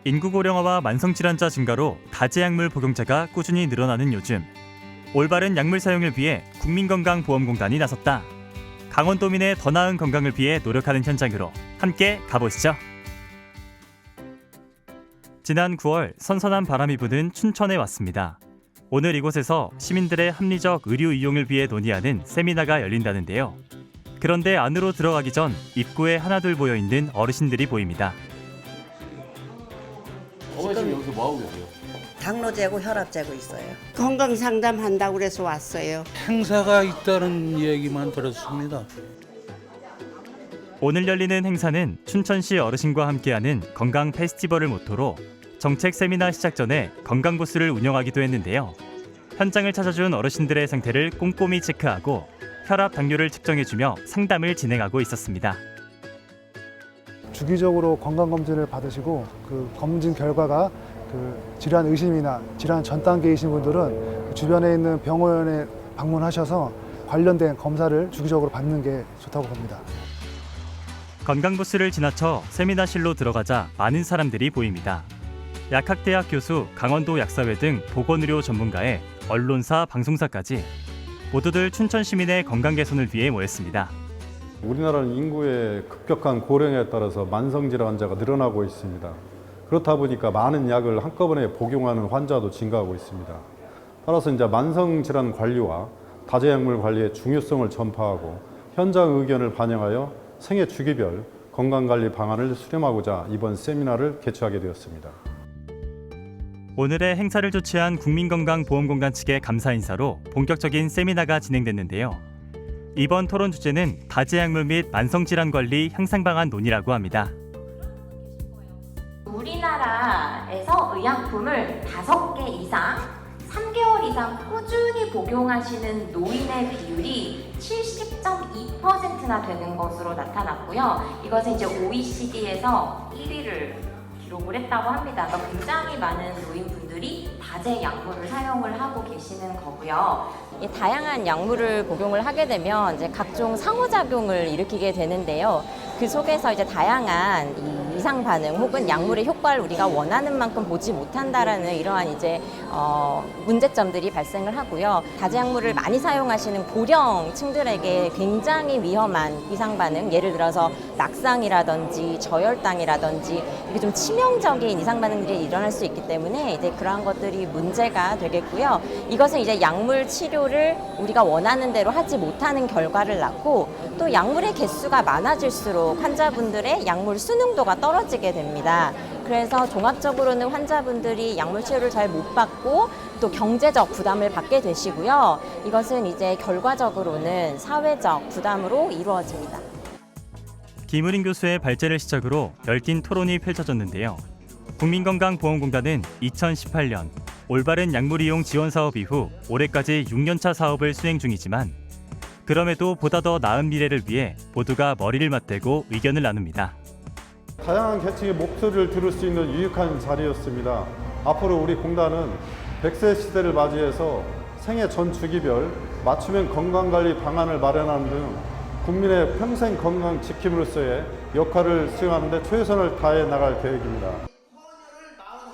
인구 고령화와 만성질환자 증가로 다제약물 복용자가 꾸준히 늘어나는 요즘, 올바른 약물 사용을 위해 국민건강보험공단이 나섰다. 강원도민의 더 나은 건강을 위해 노력하는 현장으로 함께 가보시죠. 지난 9월 선선한 바람이 부는 춘천에 왔습니다. 오늘 이곳에서 시민들의 합리적 의료 이용을 위해 논의하는 세미나가 열린다는데요. 그런데 안으로 들어가기 전 입구에 하나둘 모여있는 어르신들이 보입니다. 어머니 지금 여기서 뭐하고 계세요? 당뇨 재고 혈압 재고 있어요. 건강 상담한다고 그래서 왔어요. 행사가 있다는 얘기만 들었습니다. 오늘 열리는 행사는 춘천시 어르신과 함께하는 건강 페스티벌을 모토로 정책 세미나 시작 전에 건강 부스를 운영하기도 했는데요. 현장을 찾아준 어르신들의 상태를 꼼꼼히 체크하고 혈압 당뇨를 측정해주며 상담을 진행하고 있었습니다. 주기적으로 건강검진을 받으시고 그 검진 결과가 그 질환 의심이나 질환 전 단계이신 분들은 그 주변에 있는 병원에 방문하셔서 관련된 검사를 주기적으로 받는 게 좋다고 봅니다. 건강부스를 지나쳐 세미나실로 들어가자 많은 사람들이 보입니다. 약학대학 교수, 강원도 약사회 등 보건의료 전문가에 언론사, 방송사까지 모두들 춘천 시민의 건강 개선을 위해 모였습니다. 우리나라는 인구의 급격한 고령에 따라서 만성질환 환자가 늘어나고 있습니다. 그렇다 보니까 많은 약을 한꺼번에 복용하는 환자도 증가하고 있습니다. 따라서 이제 만성질환 관리와 다제약물 관리의 중요성을 전파하고 현장 의견을 반영하여 생애 주기별 건강관리 방안을 수렴하고자 이번 세미나를 개최하게 되었습니다. 오늘의 행사를 주최한 국민건강보험공단 측의 감사 인사로 본격적인 세미나가 진행됐는데요. 이번 토론 주제는 다제약물 및 만성질환 관리 향상 방안 논의라고 합니다. 우리나라에서 의약품을 5개 이상 3개월 이상 꾸준히 복용하시는 노인의 비율이 70.2%나 되는 것으로 나타났고요. 이것은 이제 OECD에서 1위를 기록을 했다고 합니다. 그러니까 굉장히 많은 노인분들이 다제 약물을 사용을 하고 계시는 거고요. 이 다양한 약물을 복용을 하게 되면 이제 각종 상호작용을 일으키게 되는데요. 그 속에서 이제 다양한 이 이상 반응 혹은 약물의 효과를 우리가 원하는 만큼 보지 못한다라는 이러한 이제 문제점들이 발생을 하고요. 다제약물을 많이 사용하시는 고령층들에게 굉장히 위험한 이상 반응, 예를 들어서 낙상이라든지 저혈당이라든지 이게 좀 치명적인 이상 반응들이 일어날 수 있기 때문에 이제 그러한 것들이 문제가 되겠고요. 이것은 이제 약물 치료를 우리가 원하는 대로 하지 못하는 결과를 낳고 또 약물의 개수가 많아질수록 환자분들의 약물 수능도가 떨어지게 됩니다. 그래서 종합적으로는 환자분들이 약물 치료를 잘 못 받고 또 경제적 부담을 받게 되시고요. 이것은 이제 결과적으로는 사회적 부담으로 이루어집니다. 김우린 교수의 발제를 시작으로 열띤 토론이 펼쳐졌는데요. 국민건강보험공단은 2018년 올바른 약물 이용 지원 사업 이후 올해까지 6년차 사업을 수행 중이지만 그럼에도 보다 더 나은 미래를 위해 모두가 머리를 맞대고 의견을 나눕니다. 다양한 계층의 목소리를 들을 수 있는 유익한 자리였습니다. 앞으로 우리 공단은 100세 시대를 맞이해서 생애 전 주기별 맞춤형 건강관리 방안을 마련하는 등 국민의 평생 건강 지킴으로서의 역할을 수행하는 데 최선을 다해 나갈 계획입니다.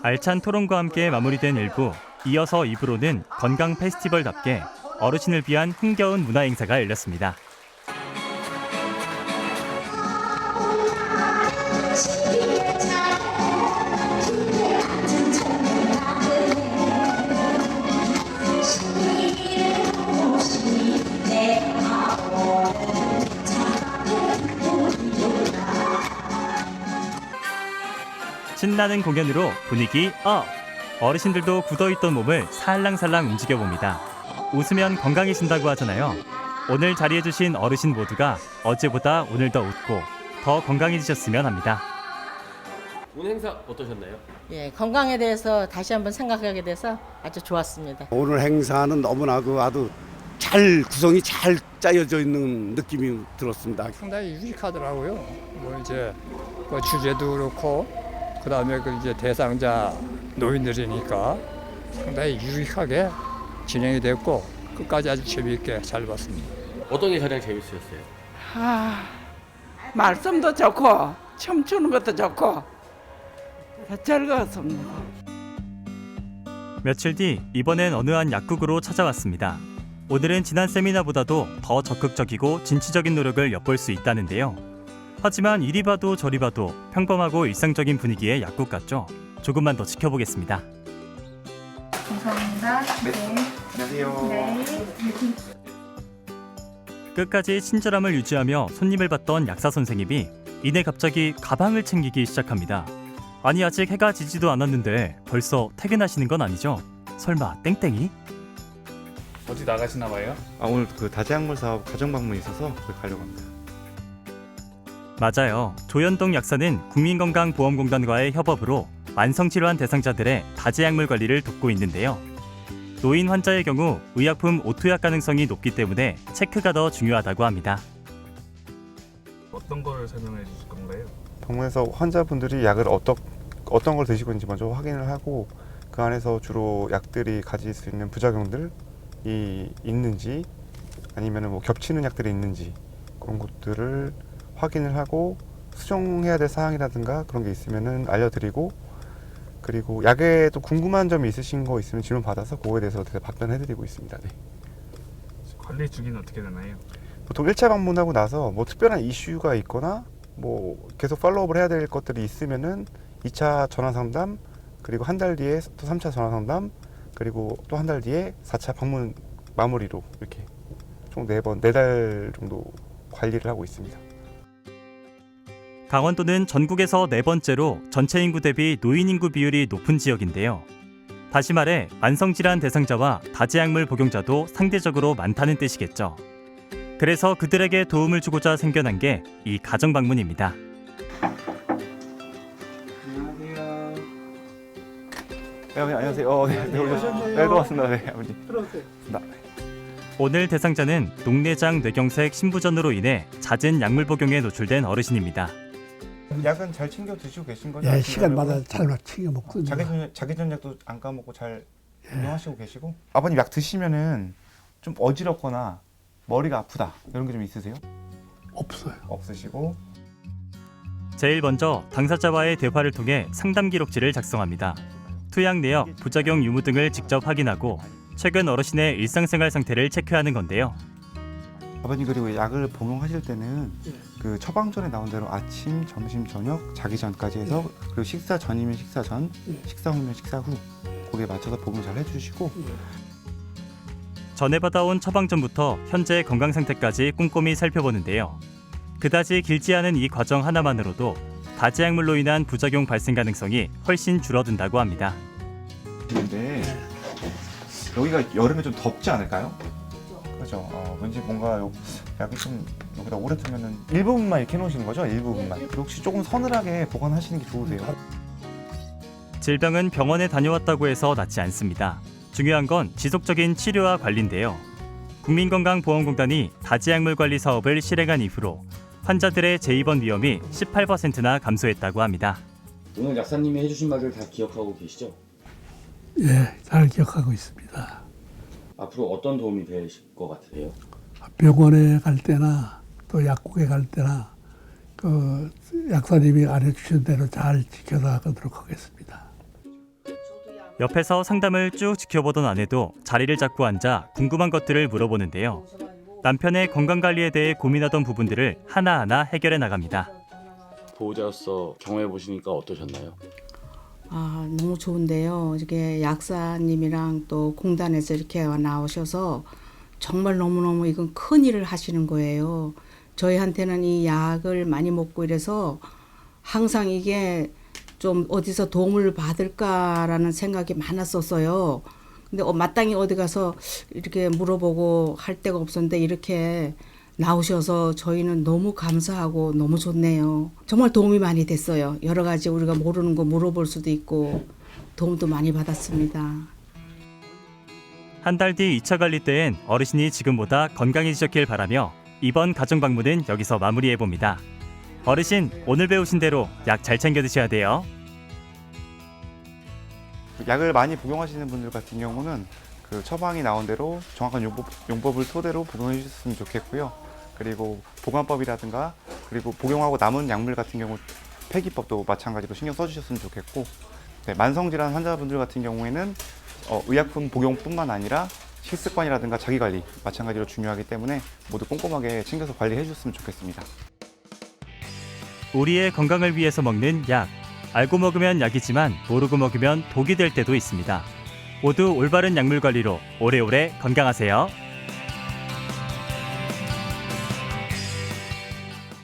알찬 토론과 함께 마무리된 1부, 이어서 2부로는 건강 페스티벌답게 어르신을 위한 흥겨운 문화 행사가 열렸습니다. 신나는 공연으로 분위기 업! 어르신들도 굳어있던 몸을 살랑살랑 움직여봅니다. 웃으면 건강해진다고 하잖아요. 오늘 자리해주신 어르신 모두가 어제보다 오늘 더 웃고 더 건강해지셨으면 합니다. 오늘 행사 어떠셨나요? 예, 건강에 대해서 다시 한번 생각하게 돼서 아주 좋았습니다. 오늘 행사는 너무나 아주 잘 구성이 잘 짜여져 있는 느낌이 들었습니다. 상당히 유익하더라고요. 뭐 이제 뭐 주제도 그렇고 그다음에 그 이제 대상자 노인들이니까 상당히 유익하게 진행이 됐고 끝까지 아주 재미있게 잘 봤습니다. 어떤 게 가장 재밌으셨어요? 말씀도 좋고 춤추는 것도 좋고 즐거웠습니다. 며칠 뒤 이번엔 어느 한 약국으로 찾아왔습니다. 오늘은 지난 세미나보다도 더 적극적이고 진취적인 노력을 엿볼 수 있다는데요. 하지만 이리 봐도 저리 봐도 평범하고 일상적인 분위기의 약국 같죠? 조금만 더 지켜보겠습니다. 감사합니다. 네. 안녕하세요. 네. 끝까지 친절함을 유지하며 손님을 받던 약사 선생님이 이내 갑자기 가방을 챙기기 시작합니다. 아니 아직 해가 지지도 않았는데 벌써 퇴근하시는 건 아니죠? 설마 땡땡이? 어디 나가시나 봐요? 오늘 그 다재약물 사업 가정 방문이 있어서 거기 가려고 합니다. 맞아요. 조현동 약사는 국민건강보험공단과의 협업으로 만성질환 대상자들의 다재약물 관리를 돕고 있는데요. 노인 환자의 경우 의약품 오투약 가능성이 높기 때문에 체크가 더 중요하다고 합니다. 어떤 걸 설명해 주실 건가요? 병원에서 환자분들이 약을 어떤 걸 드시고 있는지 먼저 확인을 하고 그 안에서 주로 약들이 가질 수 있는 부작용들이 있는지 아니면 뭐 겹치는 약들이 있는지 그런 것들을 확인을 하고 수정해야 될 사항이라든가 그런 게 있으면은 알려드리고 그리고 약에 또 궁금한 점이 있으신 거 있으면 질문 받아서 그거에 대해서 답변해드리고 있습니다. 네. 관리 주기는 어떻게 되나요? 보통 1차 방문하고 나서 뭐 특별한 이슈가 있거나 뭐 계속 팔로우업을 해야 될 것들이 있으면은 2차 전화 상담 그리고 한 달 뒤에 또 3차 전화 상담 그리고 또 한 달 뒤에 4차 방문 마무리로 이렇게 총 4달 정도 관리를 하고 있습니다. 강원도는 전국에서 4번째로 전체 인구 대비 노인 인구 비율이 높은 지역인데요. 다시 말해 만성질환 대상자와 다재약물 복용자도 상대적으로 많다는 뜻이겠죠. 그래서 그들에게 도움을 주고자 생겨난 게 이 가정방문입니다. 안녕하세요. 네, 오셨나요? 네, 고맙습니다. 네, 아버님. 들어오세요. 오늘 대상자는 녹내장 뇌경색 신부전으로 인해 잦은 약물 복용에 노출된 어르신입니다. 약은 잘 챙겨 드시고 계신 거죠? 예, 시간마다 잘 챙겨 먹거든요. 자기 전약도 안 까먹고 잘 운영하시고 계시고. 아버님 약 드시면은 좀 어지럽거나 머리가 아프다 이런 게 좀 있으세요? 없어요. 없으시고. 제일 먼저 당사자와의 대화를 통해 상담 기록지를 작성합니다. 투약 내역, 부작용 유무 등을 직접 확인하고 최근 어르신의 일상생활 상태를 체크하는 건데요. 아버님 그리고 약을 복용하실 때는 그 처방전에 나온 대로 아침, 점심, 저녁, 자기 전까지 해서 그리고 식사 전이면 식사 전, 식사 후면 식사 후 거기에 맞춰서 복용 잘 해주시고 전에 받아온 처방전부터 현재 건강 상태까지 꼼꼼히 살펴보는데요. 그다지 길지 않은 이 과정 하나만으로도 다재약물로 인한 부작용 발생 가능성이 훨씬 줄어든다고 합니다. 근데 여기가 여름에 좀 덥지 않을까요? 그렇죠. 왠지 뭔가 약이 좀 여기다 오래 두면은 일부분만 이렇게 해놓으시는 거죠? 일부분만. 혹시 조금 서늘하게 보관하시는 게 좋으세요? 질병은 병원에 다녀왔다고 해서 낫지 않습니다. 중요한 건 지속적인 치료와 관리인데요. 국민건강보험공단이 다재약물 관리 사업을 실행한 이후로 환자들의 재입원 위험이 18%나 감소했다고 합니다. 오늘 약사님이 해주신 말을 다 기억하고 계시죠? 예, 잘 기억하고 있습니다. 앞으로 어떤 도움이 되실 것 같으세요? 병원에 갈 때나 또 약국에 갈 때나 그 약사님이 알려주신 대로 잘 지켜나가도록 하겠습니다. 옆에서 상담을 쭉 지켜보던 아내도 자리를 잡고 앉아 궁금한 것들을 물어보는데요. 남편의 건강관리에 대해 고민하던 부분들을 하나하나 해결해 나갑니다. 보호자로서 경험해 보시니까 어떠셨나요? 너무 좋은데요. 이게 약사님이랑 또 공단에서 이렇게 나오셔서 정말 너무너무 이건 큰 일을 하시는 거예요. 저희한테는 이 약을 많이 먹고 이래서 항상 이게 좀 어디서 도움을 받을까라는 생각이 많았었어요. 근데 마땅히 어디 가서 이렇게 물어보고 할 데가 없었는데 이렇게 나오셔서 저희는 너무 감사하고 너무 좋네요. 정말 도움이 많이 됐어요. 여러 가지 우리가 모르는 거 물어볼 수도 있고 도움도 많이 받았습니다. 한 달 뒤 2차 관리 때엔 어르신이 지금보다 건강해지셨길 바라며 이번 가정방문은 여기서 마무리해봅니다. 어르신, 오늘 배우신 대로 약 잘 챙겨 드셔야 돼요. 약을 많이 복용하시는 분들 같은 경우는 그 처방이 나온 대로 정확한 용법을 토대로 복용해 주셨으면 좋겠고요. 그리고 보관법이라든가 그리고 복용하고 남은 약물 같은 경우 폐기법도 마찬가지로 신경 써주셨으면 좋겠고, 네, 만성질환 환자분들 같은 경우에는 의약품 복용뿐만 아니라 식습관이라든가 자기관리 마찬가지로 중요하기 때문에 모두 꼼꼼하게 챙겨서 관리해 주셨으면 좋겠습니다. 우리의 건강을 위해서 먹는 약. 알고 먹으면 약이지만 모르고 먹으면 독이 될 때도 있습니다. 모두 올바른 약물 관리로 오래오래 건강하세요.